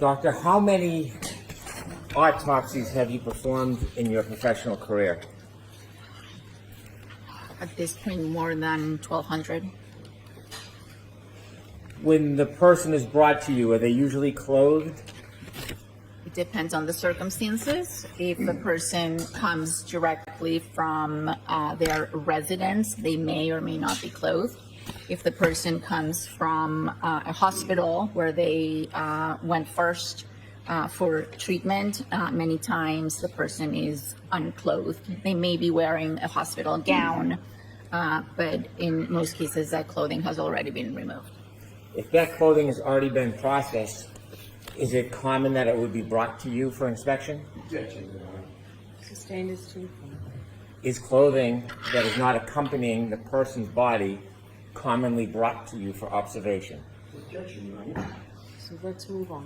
Doctor, how many autopsies have you performed in your professional career? At this point, more than 1,200. When the person is brought to you, are they usually clothed? It depends on the circumstances. If the person comes directly from their residence, they may or may not be clothed. If the person comes from a hospital where they went first for treatment, many times the person is unclothed. They may be wearing a hospital gown, but in most cases that clothing has already been removed. If that clothing has already been processed, is it common that it would be brought to you for inspection? Sustained is too. Is clothing that is not accompanying the person's body commonly brought to you for observation? So let's move on.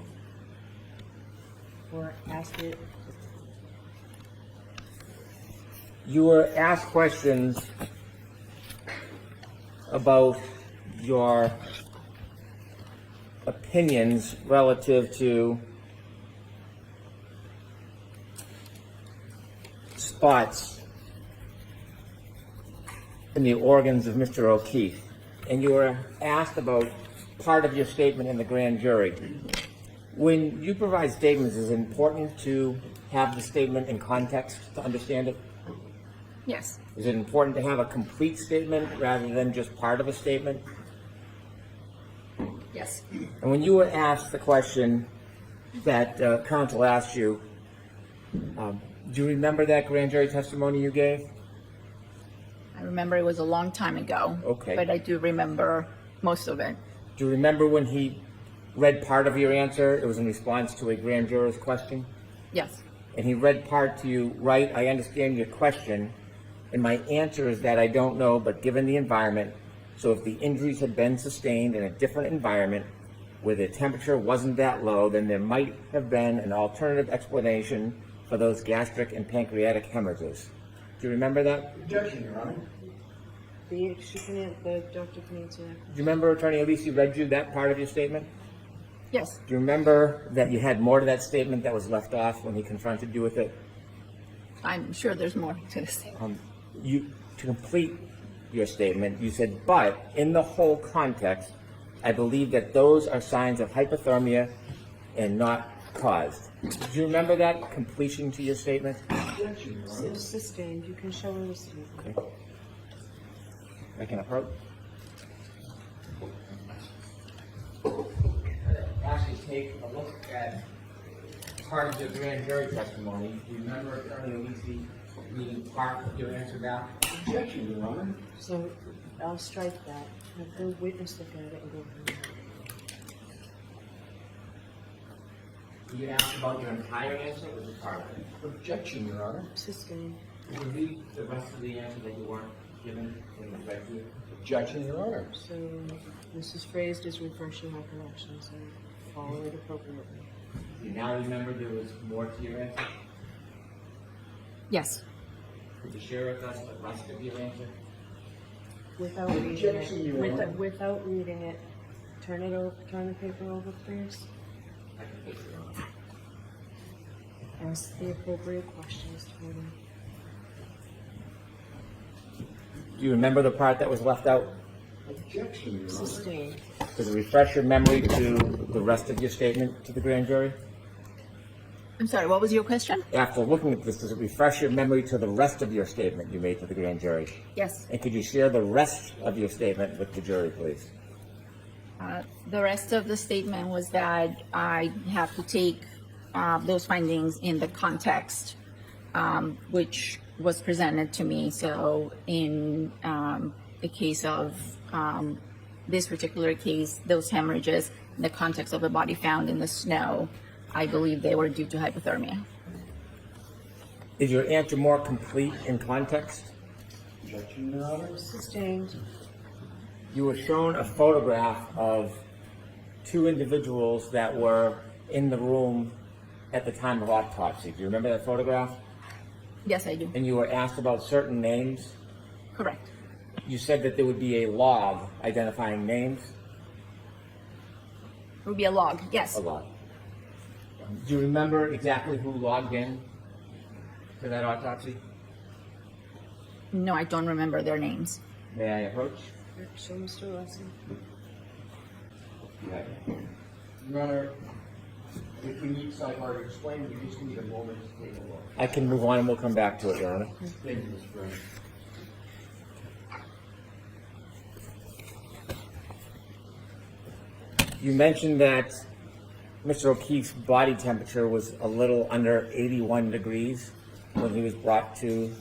Or ask it. You were asked questions about your opinions relative to spots in the organs of Mr. O'Keefe, and you were asked about part of your statement in the grand jury. When you provide statements, is it important to have the statement in context to understand it? Yes. Is it important to have a complete statement rather than just part of a statement? Yes. And when you were asked the question that counsel asked you, do you remember that grand jury testimony you gave? I remember it was a long time ago. Okay. But I do remember most of it. Do you remember when he read part of your answer? It was in response to a grand juror's question. Yes. And he read part to you, right? I understand your question, and my answer is that I don't know, but given the environment, so if the injuries had been sustained in a different environment where the temperature wasn't that low, then there might have been an alternative explanation for those gastric and pancreatic hemorrhages. Do you remember that? Objection, Your Honor. The doctor can answer that. Do you remember, Attorney Alisi read you that part of your statement? Yes. Do you remember that you had more to that statement that was left off when he confronted you with it? I'm sure there's more to this. To complete your statement, you said, but in the whole context, I believe that those are signs of hypothermia and not caused. Do you remember that completion to your statement? Objection, Your Honor. Sustained. You can show a receipt. Okay. I can approach. Actually, take a look at part of your grand jury testimony. Do you remember Attorney Alisi reading part of your answer back? Objection, Your Honor. So I'll strike that. Have the witness look at it and go from there. You asked about your entire answer or just part of it? Objection, Your Honor. Sustained. Can you read the rest of the answer that you weren't given when you read to you? Objection, Your Honor. So this is phrased as refreshing recollection, so follow it appropriately. Do you now remember there was more to your answer? Yes. Could you share with us the rest of your answer? Without reading Objection, it. Your Honor. Without reading it. Turn it over. Turn the paper over, please. I can take it on. Ask the appropriate questions to me. Do you remember the part that was left out? Objection, Your Honor. Sustained. Does it refresh your memory to the rest of your statement to the grand jury? I'm sorry, what was your question? After looking at this, does it refresh your memory to the rest of your statement you made to the grand jury? Yes. And could you share the rest of your statement with the jury, please? The rest of the statement was that I have to take those findings in the context which was presented to me. So in the case of this particular case, those hemorrhages, in the context of a body found in the snow, I believe they were due to hypothermia. Is your answer more complete in context? Objection, Your Honor. Sustained. You were shown a photograph of two individuals that were in the room at the time of autopsy. Do you remember that photograph? Yes, I do. And you were asked about certain names. Correct. You said that there would be a log identifying names. It would be a log, yes. A log. Do you remember exactly who logged in to that autopsy? No, I don't remember their names. May I approach? So, Mr. Lawson, Your Honor, if we need sidebar to explain, we just need a moment to take a look. I can move on and we'll come back to it, Your Honor. Thank you, Mr. Brown. You mentioned that Mr. O'Keefe's body temperature was a little under 81 degrees when he was brought to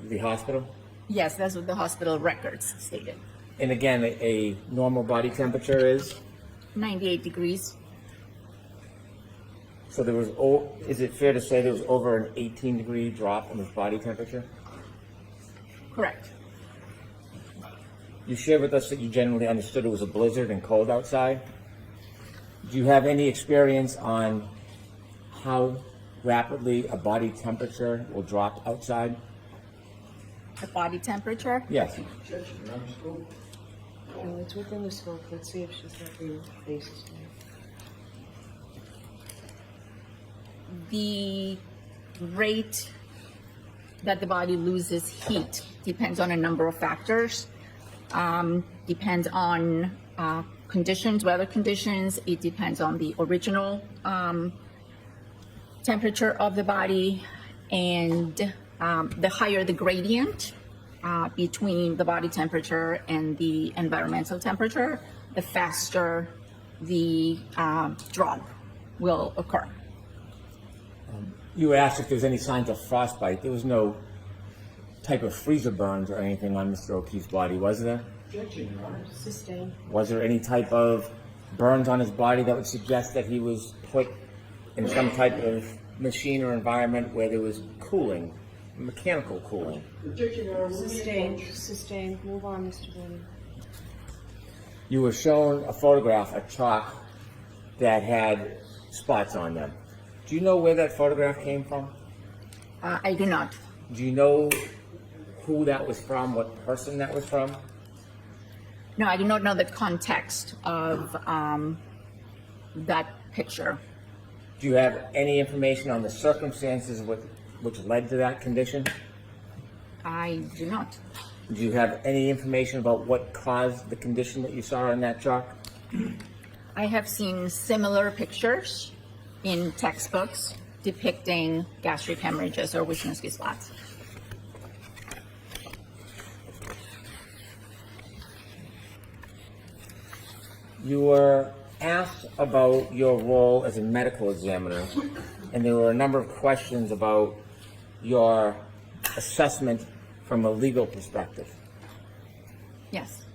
the hospital. Yes, that's what the hospital records stated. And again, a normal body temperature is, 98 degrees. so there was, is it fair to say there was over an 18-degree drop in his body temperature? Correct. You shared with us that you generally understood it was a blizzard and cold outside. Do you have any experience on how rapidly a body temperature will drop outside? The body temperature. Yes. Objection, Your Honor. Scope. no, it's within the scope. Let's see if she's got the basis for it. The rate that the body loses heat depends on a number of factors. Depends on conditions, weather conditions. It depends on the original temperature of the body, and the higher the gradient between the body temperature and the environmental temperature, the faster the drop will occur. You were asked if there was any signs of frostbite. There was no type of freezer burns or anything on Mr. O'Keefe's body, was there? Objection, Your Honor. Sustained. Was there any type of burns on his body that would suggest that he was put in some type of machine or environment where there was cooling, mechanical cooling? Objection, Your Honor. Sustained. Sustained. Move on, Mr. Bowman. You were shown a photograph, a chalk, that had spots on them. Do you know where that photograph came from? I do not. Do you know who that was from, what person that was from? No, I do not know the context of that picture. Do you have any information on the circumstances which led to that condition? I do not. Do you have any information about what caused the condition that you saw on that chalk? I have seen similar pictures in textbooks depicting gastric hemorrhages or Wisniewski spots. You were asked about your role as a medical examiner, and there were a number of questions about your assessment from a legal perspective. Yes.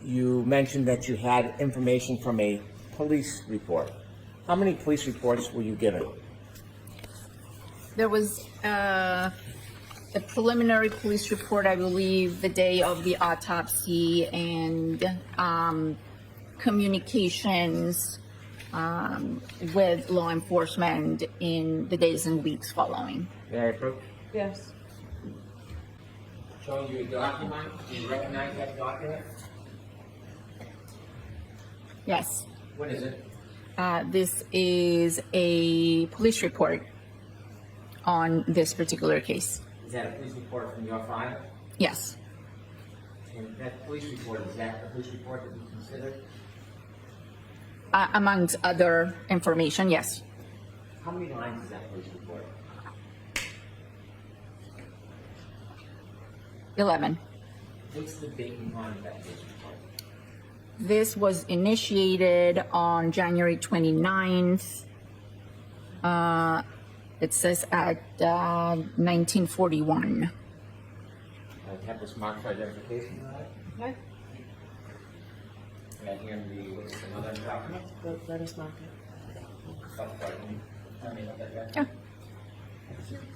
You mentioned that you had information from a police report. How many police reports were you given? There was a preliminary police report, I believe, the day of the autopsy, and communications with law enforcement in the days and weeks following. May I approach? Yes. Showing you a document. Do you recognize that document? Yes. What is it? This is a police report on this particular case. Is that a police report from your file? Yes. And that police report, is that the police report that you considered? Amongst other information, yes. How many lines is that police report? 11. What's the date and time of that police report? This was initiated on January 29th. It says at 1941. Have this marked for identification, right? Okay. And here in the, what's another document? Let us mark it. Tell me about that guy.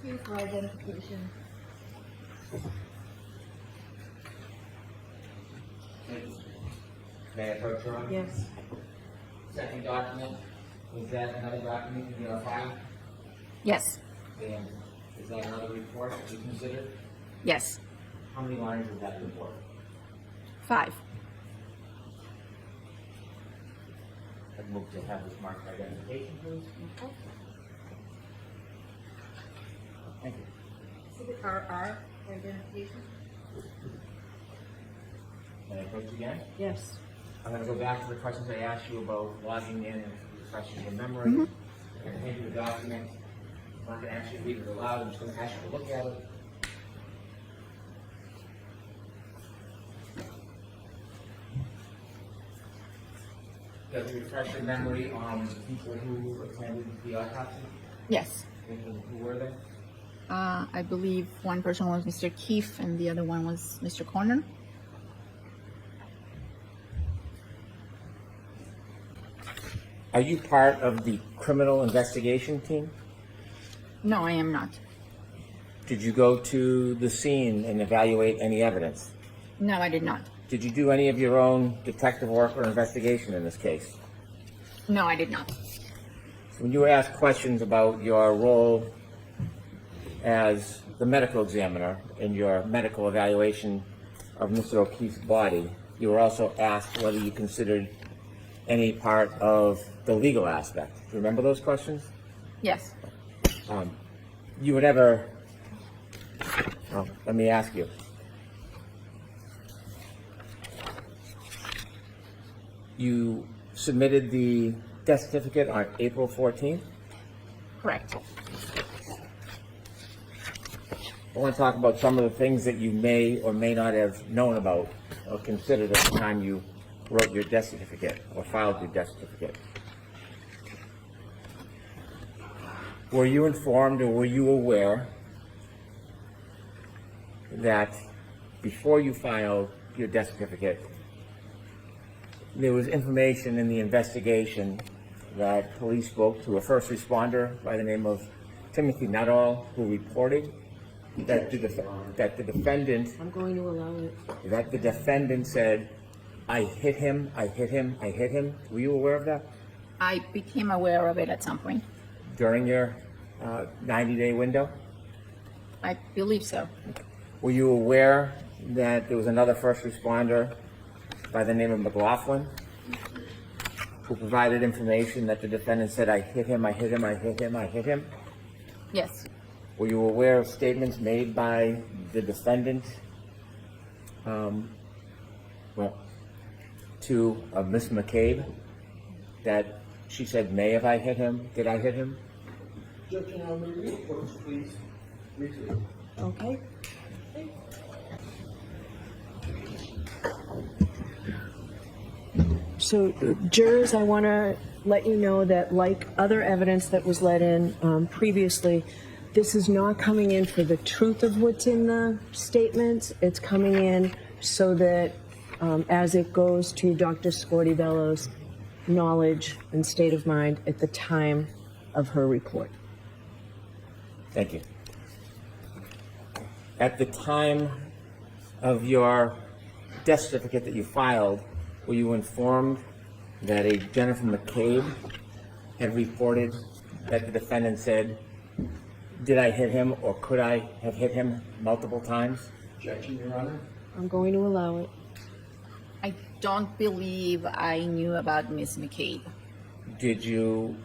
Yeah. For identification. May I approach her? Yes. Second document, is that another document in your file? Yes. And is that another report that you considered? Yes. How many lines is that report? 5. I'd move to have this marked for identification, please. Thank you. Exhibit RR for identification. Can I approach again? Yes. I'm going to go back to the questions I asked you about logging in and refreshing your memory. I'm going to hand you the document. I'm not going to actually read it aloud. I'm just going to ask you to look at it. Does it refresh your memory on the people who attended the autopsy? Yes. And who were they? I believe one person was Mr. Keefe and the other one was Mr. Corner. Are you part of the criminal investigation team? No, I am not. Did you go to the scene and evaluate any evidence? No, I did not. Did you do any of your own detective work or investigation in this case? No, I did not. When you were asked questions about your role as the medical examiner in your medical evaluation of Mr. O'Keefe's body, you were also asked whether you considered any part of the legal aspect. Do you remember those questions? Yes. You would ever, well, let me ask you. You submitted the death certificate on April 14th. Correct. I want to talk about some of the things that you may or may not have known about or considered at the time you wrote your death certificate or filed your death certificate. Were you informed or were you aware that before you filed your death certificate, there was information in the investigation that police spoke to a first responder by the name of Timothy Nuttall, who reported that the defendant, I'm going to allow it. that the defendant said, "I hit him, I hit him, I hit him." Were you aware of that I became aware of it at some point. during your 90-day window? I believe so. Were you aware that there was another first responder by the name of McLaughlin who provided information that the defendant said, "I hit him, I hit him, I hit him, I hit him"? Yes. Were you aware of statements made by the defendant to Miss McCabe that she said, "May have I hit him? Did I hit him?" Judge, may we approach, please? Briefly. Okay. So, jurors, I want to let you know that, like other evidence that was let in previously, this is not coming in for the truth of what's in the statements. It's coming in so that as it goes to Dr. Scordi-Bello's knowledge and state of mind at the time of her report. Thank you. At the time of your death certificate that you filed, were you informed that a Jennifer McCabe had reported that the defendant said, "Did I hit him or could I have hit him multiple times"? Objection, Your Honor. I'm going to allow it. I don't believe I knew about Miss McCabe. Did you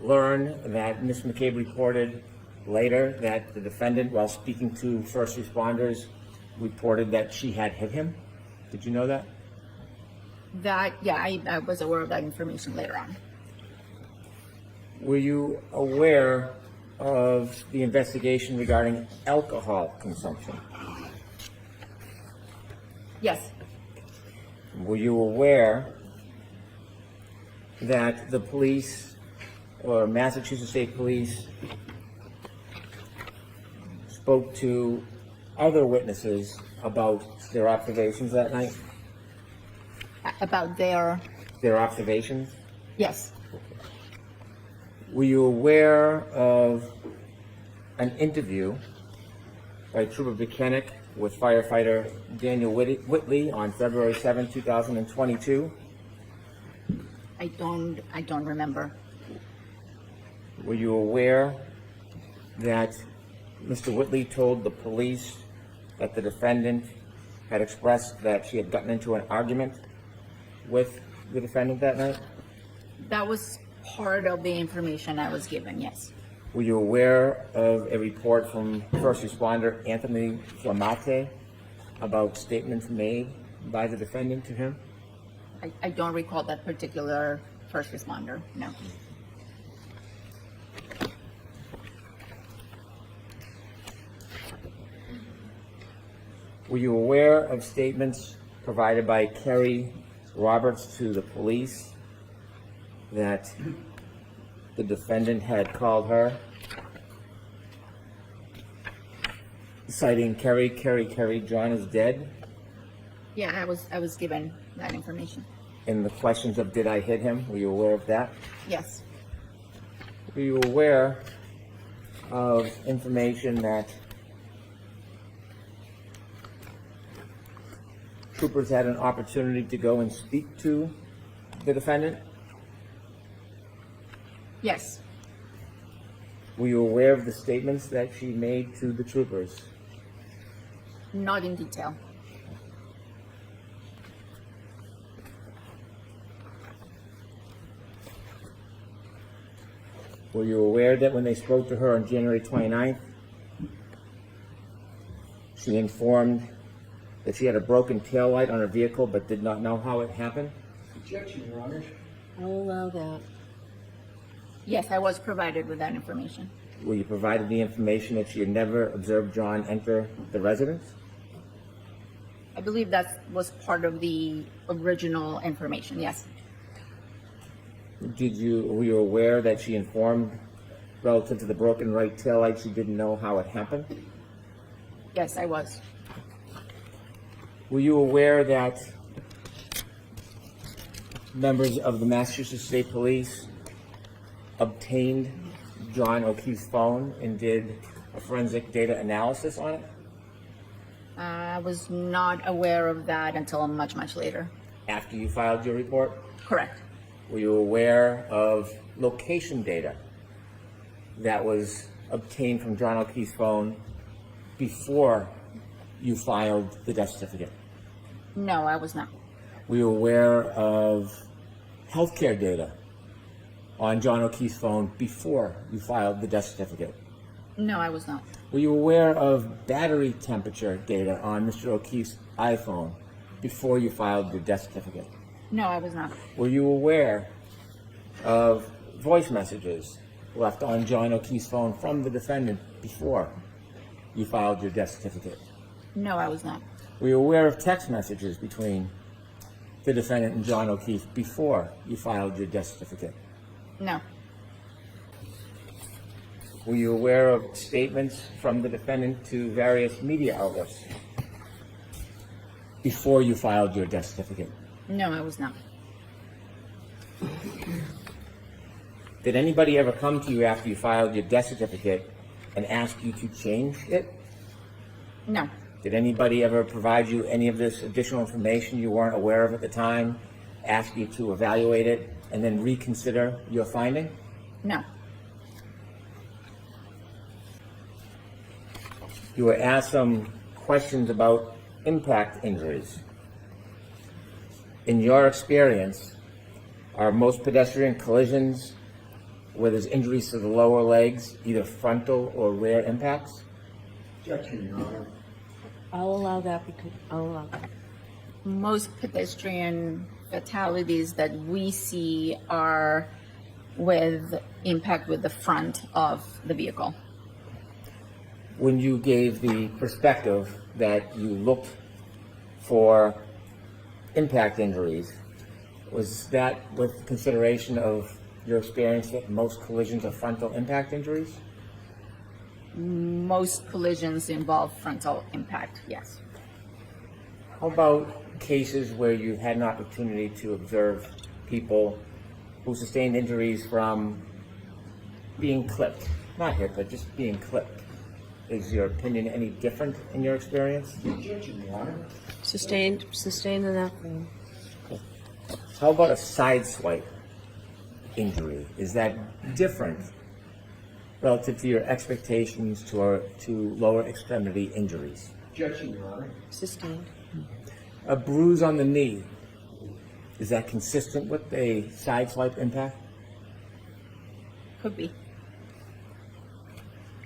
learn that Ms. McCabe reported later that the defendant, while speaking to first responders, reported that she had hit him? Did you know that? I was aware of that information later on. Were you aware of the investigation regarding alcohol consumption? Yes. Were you aware that the police or Massachusetts State Police spoke to other witnesses about their observations that night? About their, Observations? yes. Were you aware of an interview by Trooper Buchanan with firefighter Daniel Whitley on February 7, 2022? I don't remember. Were you aware that Mr. Whitley told the police that the defendant had expressed that she had gotten into an argument with the defendant that night? That was part of the information I was given, yes. Were you aware of a report from first responder Anthony Flamate about statements made by the defendant to him? I don't recall that particular first responder, no. Were you aware of statements provided by Kerry Roberts to the police that the defendant had called her, citing Kerry, John is dead, Yeah, I was given that information. and the questions of did I hit him? Were you aware of that? Yes, Were you aware of information that troopers had an opportunity to go and speak to the defendant? yes, Were you aware of the statements that she made to the troopers? not in detail. Were you aware that when they spoke to her on January 29th, she informed that she had a broken taillight on her vehicle but did not know how it happened? Objection, Your Honor. I'll allow that. Yes, I was provided with that information. Were you provided the information that she had never observed John enter the residence? I believe that was part of the original information, yes. Were you aware that she informed relative to the broken right taillight she didn't know how it happened? Yes, I was. Were you aware that members of the Massachusetts State Police obtained John O'Keefe's phone and did a forensic data analysis on it I was not aware of that until much, much later. after you filed your report? Correct. Were you aware of location data that was obtained from John O'Keefe's phone before you filed the death certificate? No, I was not. Were you aware of healthcare data on John O'Keefe's phone before you filed the death certificate? No, I was not. Were you aware of battery temperature data on Mr. O'Keefe's iPhone before you filed your death certificate? No, I was not. Were you aware of voice messages left on John O'Keefe's phone from the defendant before you filed your death certificate? No, I was not. Were you aware of text messages between the defendant and John O'Keefe before you filed your death certificate? No. Were you aware of statements from the defendant to various media outlets before you filed your death certificate? No, I was not. Did anybody ever come to you after you filed your death certificate and ask you to change it? No. Did anybody ever provide you any of this additional information you weren't aware of at the time, ask you to evaluate it, and then reconsider your finding? No. You were asked some questions about impact injuries. In your experience, are most pedestrian collisions where there's injuries to the lower legs either frontal or rear impacts? Objection, Your Honor. I'll allow that because, I'll allow that. Most pedestrian fatalities that we see are with impact with the front of the vehicle. When you gave the perspective that you looked for impact injuries, was that with consideration of your experience that most collisions are frontal impact injuries? Most collisions involve frontal impact, yes. How about cases where you had an opportunity to observe people who sustained injuries from being clipped? Not hit, but just being clipped. Is your opinion any different in your experience? Objection, Your Honor. Sustained in that thing. How about a side swipe injury? Is that different relative to your expectations to lower extremity injuries? Objection, Your Honor. Sustained. A bruise on the knee Is that consistent with a sideswipe impact? Could be.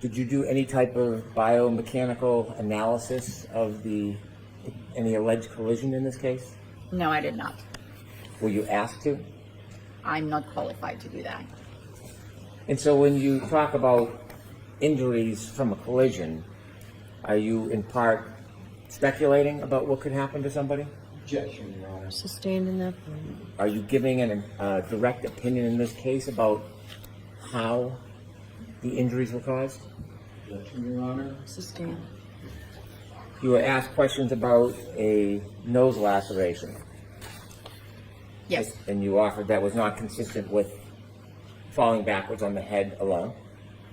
Did you do any type of biomechanical analysis of any alleged collision in this case? No, I did not. Were you asked to? I'm not qualified to do that. And so when you talk about injuries from a collision, are you in part speculating about what could happen to somebody? Objection, Your Honor. Sustained in that point. Are you giving a direct opinion in this case about how the injuries were caused? Objection, Your Honor. Sustained. You were asked questions about a nose laceration, Yes, and you offered that was not consistent with falling backwards on the head alone.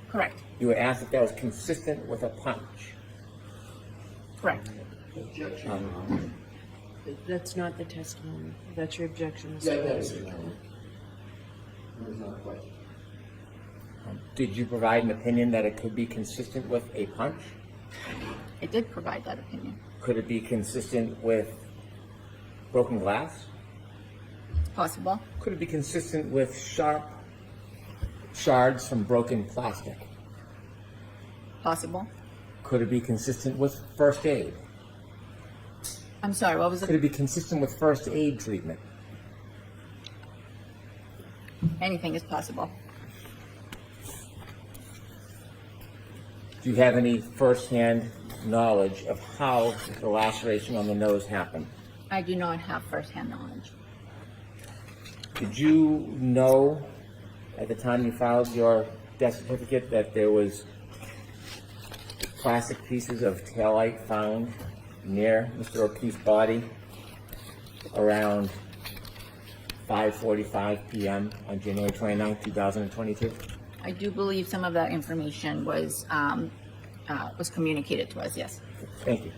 correct, You were asked if that was consistent with a punch. correct. Objection, Your Honor. That's not the testimony. That's your objection. Yeah, that is, Your Honor. That is not a question. Did you provide an opinion that it could be consistent with a punch? I did provide that opinion. Could it be consistent with broken glass? Possible, Could it be consistent with sharp shards from broken plastic? possible. Could it be consistent with first aid? I'm sorry, what was Could it? it be consistent with first aid treatment? Anything is possible. Do you have any firsthand knowledge of how the laceration on the nose happened? I do not have firsthand knowledge. Did you know at the time you filed your death certificate that there was plastic pieces of taillight found near Mr. O'Keefe's body around 5:45 p.m. on January 29, 2022? I do believe some of that information was communicated to us, yes. Thank you.